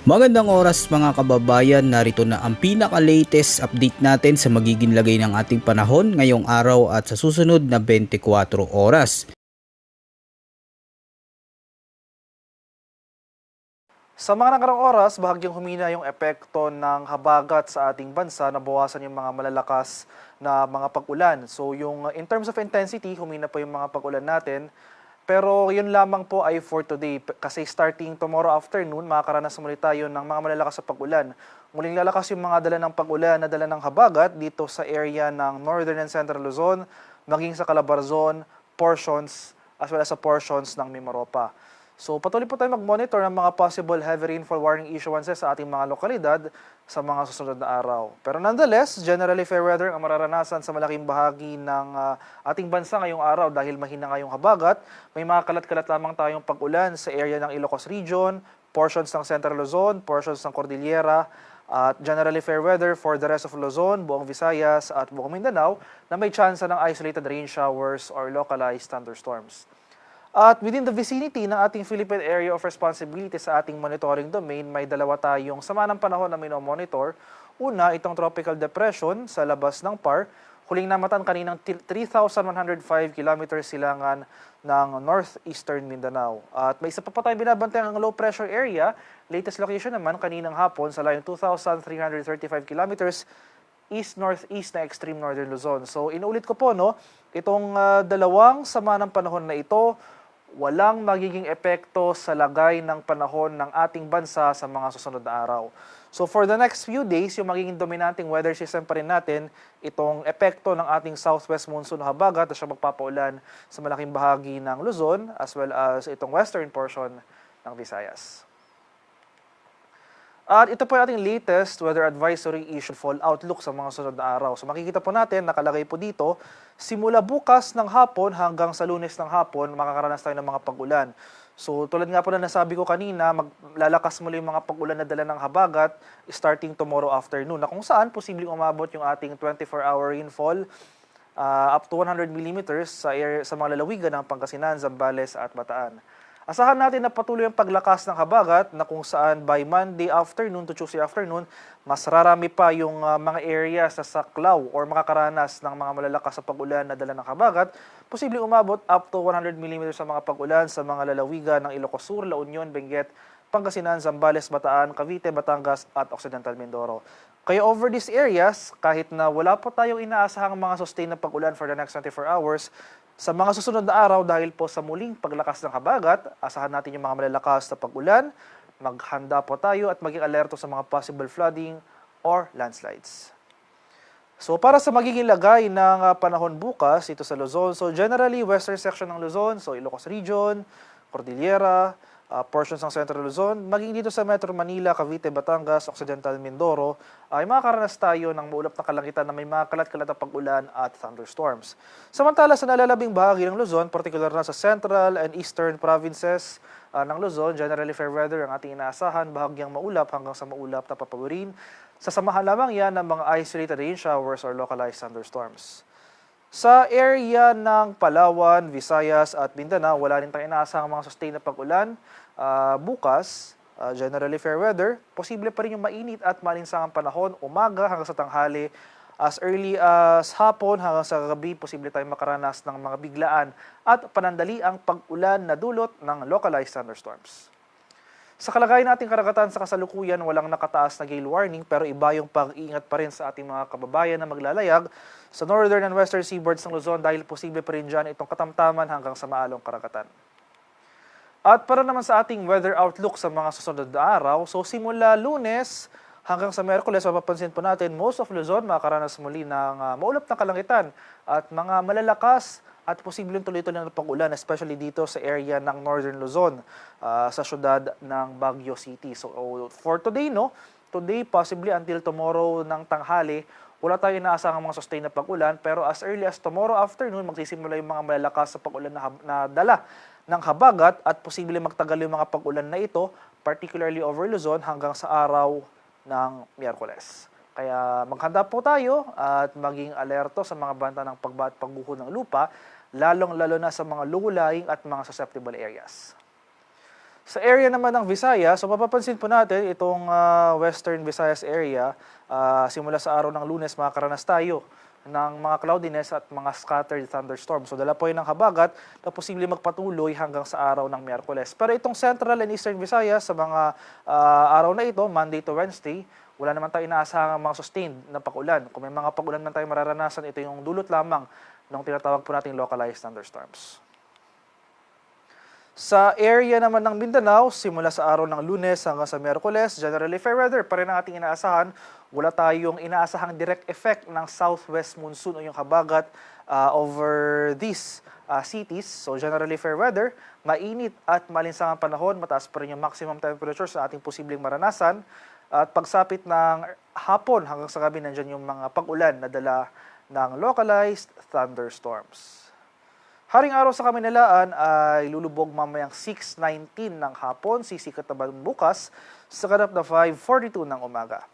Magandang oras mga kababayan, narito na ang pinaka-latest update natin sa magiging lagay ng ating panahon ngayong araw at sa susunod na 24 oras. Sa mga nakarang oras, bahagyang humina yung epekto ng habagat sa ating bansa, nabawasan yung mga malalakas na mga pag-ulan. So yung in terms of intensity, humina pa yung mga pag-ulan natin. Pero yun lamang po ay for today. Kasi starting tomorrow afternoon, makakaranas muli tayo ng mga malalakas sa pag-ulan. Muling lalakas yung mga dala ng pag-ulan na dala ng habagat dito sa area ng Northern and Central Luzon, maging sa Calabarzon, portions, as well as sa portions ng Mimaropa. So patuloy po tayo mag-monitor ng mga possible heavy rainfall warning issuances sa ating mga lokalidad sa mga susunod na araw. Pero nonetheless, generally fair weather ang mararanasan sa malaking bahagi ng ating bansa ngayong araw dahil mahina ngayong habagat. May mga kalat-kalat lamang tayong pag-ulan sa area ng Ilocos Region, portions ng Central Luzon, portions ng Cordillera, at generally fair weather for the rest of Luzon, buong Visayas at buong Mindanao na may tsansa ng isolated rain showers or localized thunderstorms. At within the vicinity ng ating Philippine Area of Responsibility sa ating monitoring domain, may dalawa tayong sama ng panahon na minomonitor. Una, itong tropical depression sa labas ng PAR. Huling namatan kaninang 3,105 kilometers silangan ng northeastern Mindanao. At may isa pa tayong binabantayan ng low pressure area. Latest location naman kaninang hapon sa layong 2,335 kilometers east-northeast na extreme northern Luzon. So inuulit ko po, no, itong dalawang sama ng panahon na ito, walang magiging epekto sa lagay ng panahon ng ating bansa sa mga susunod na araw. So for the next few days, yung magiging dominanting weather system pa rin natin, itong epekto ng ating southwest monsoon habagat na siya magpapaulan sa malaking bahagi ng Luzon as well as itong western portion ng Visayas. At ito po yung ating latest weather advisory issue fall outlook sa mga sunod na araw. So makikita po natin, nakalagay po dito, simula bukas ng hapon hanggang sa Lunes ng hapon, makakaranas tayo ng mga pag-ulan. So tulad nga po na nasabi ko kanina, maglalakas muli yung mga pag-ulan na dala ng habagat starting tomorrow afternoon, na kung saan posibleng umabot yung ating 24-hour rainfall up to 100 millimeters sa mga lalawigan ng Pangasinan, Zambales at Bataan. Asahan natin na patuloy ang paglakas ng habagat na kung saan by Monday afternoon to Tuesday afternoon, mas rarami pa yung mga area sa saklaw or makakaranas ng mga malalakas sa pag-ulan na dala ng habagat. Posibleng umabot up to 100 mm sa mga pag-ulan sa mga lalawigan ng Ilocos Sur, La Union, Benguet, Pangasinan, Zambales, Bataan, Cavite, Batangas at Occidental Mindoro. Kaya over these areas, kahit na wala po tayong inaasahang mga sustained na pag-ulan for the next 24 hours, sa mga susunod na araw dahil po sa muling paglakas ng habagat, asahan natin yung mga malalakas na pag-ulan, maghanda po tayo at maging alerto sa mga possible flooding or landslides. So para sa magiging lagay ng panahon bukas ito sa Luzon, so generally western section ng Luzon, so Ilocos Region, Cordillera, portions ng Central Luzon, maging dito sa Metro Manila, Cavite, Batangas, Occidental Mindoro, ay makakaranas tayo ng maulap na kalangitan na may mga kalat-kalat na pag-ulan at thunderstorms. Samantala sa nalalabing bahagi ng Luzon, particular na sa Central and Eastern provinces ng Luzon, generally fair weather ang ating inaasahan, bahagyang maulap hanggang sa maulap na papawirin. Sasamahan lamang yan ng mga isolated rain showers or localized thunderstorms. Sa area ng Palawan, Visayas at Mindanao, wala rin tayong inaasahang mga sustained na pag-ulan. Bukas, generally fair weather, posible pa rin yung mainit at malinsangang panahon, umaga hanggang sa tanghali, as early as hapon hanggang sa gabi, posible tayong makaranas ng mga biglaan at panandaliang pag-ulan na dulot ng localized thunderstorms. Sa kalagayan nating karagatan sa kasalukuyan, walang nakataas na gale warning pero iba yung pag-iingat pa rin sa ating mga kababayan na maglalayag sa northern and western seaboards ng Luzon dahil posible pa rin dyan itong katamtaman hanggang sa maalong karagatan. At para naman sa ating weather outlook sa mga susunod na araw, so simula Lunes hanggang sa Miyerkules, mapapansin po natin, most of Luzon makakaranas muli ng maulap na kalangitan at mga malalakas at posibleng tuloy-tuloy na pag-ulan, especially dito sa area ng Northern Luzon, sa syudad ng Baguio City. So for today, no, today possibly until tomorrow ng tanghali, wala tayong inaasahang mga sustained na pag-ulan, pero as early as tomorrow afternoon, magsisimula yung mga malalakas sa pag-ulan na dala ng habagat at posibleng magtagal yung mga pag-ulan na ito, particularly over Luzon hanggang sa araw ng Miyerkules. Kaya maghanda po tayo at maging alerto sa mga banta ng pagba at pagguho ng lupa, lalong-lalo na sa mga low-lying at mga susceptible areas. Sa area naman ng Visayas, so mapapansin po natin itong Western Visayas area, simula sa araw ng Lunes makakaranas tayo ng mga cloudiness at mga scattered thunderstorms. So dala po yun ng habagat na posibleng magpatuloy hanggang sa araw ng Miyerkules. Pero itong Central and Eastern Visayas sa mga araw na ito, Monday to Wednesday, wala naman tayo inaasahang mga sustained na pag-ulan. Kung may mga pag-ulan man tayo mararanasan, ito yung dulot lamang ng tinatawag po nating localized thunderstorms. Sa area naman ng Mindanao, simula sa araw ng Lunes hanggang sa Miyerkules, generally fair weather pa rin ang ating inaasahan. Wala tayong inaasahang direct effect ng southwest monsoon o yung habagat over these cities. So generally fair weather, mainit at malinsangang panahon, mataas pa rin yung maximum temperature sa ating posibleng maranasan. At pagsapit ng hapon hanggang sa gabi, nandyan yung mga pag-ulan na dala ng localized thunderstorms. Haring araw sa Kaminalaan ay lulubog mamayang 6:19 ng hapon, sisikat naman bukas sa ganap na 5:42 ng umaga.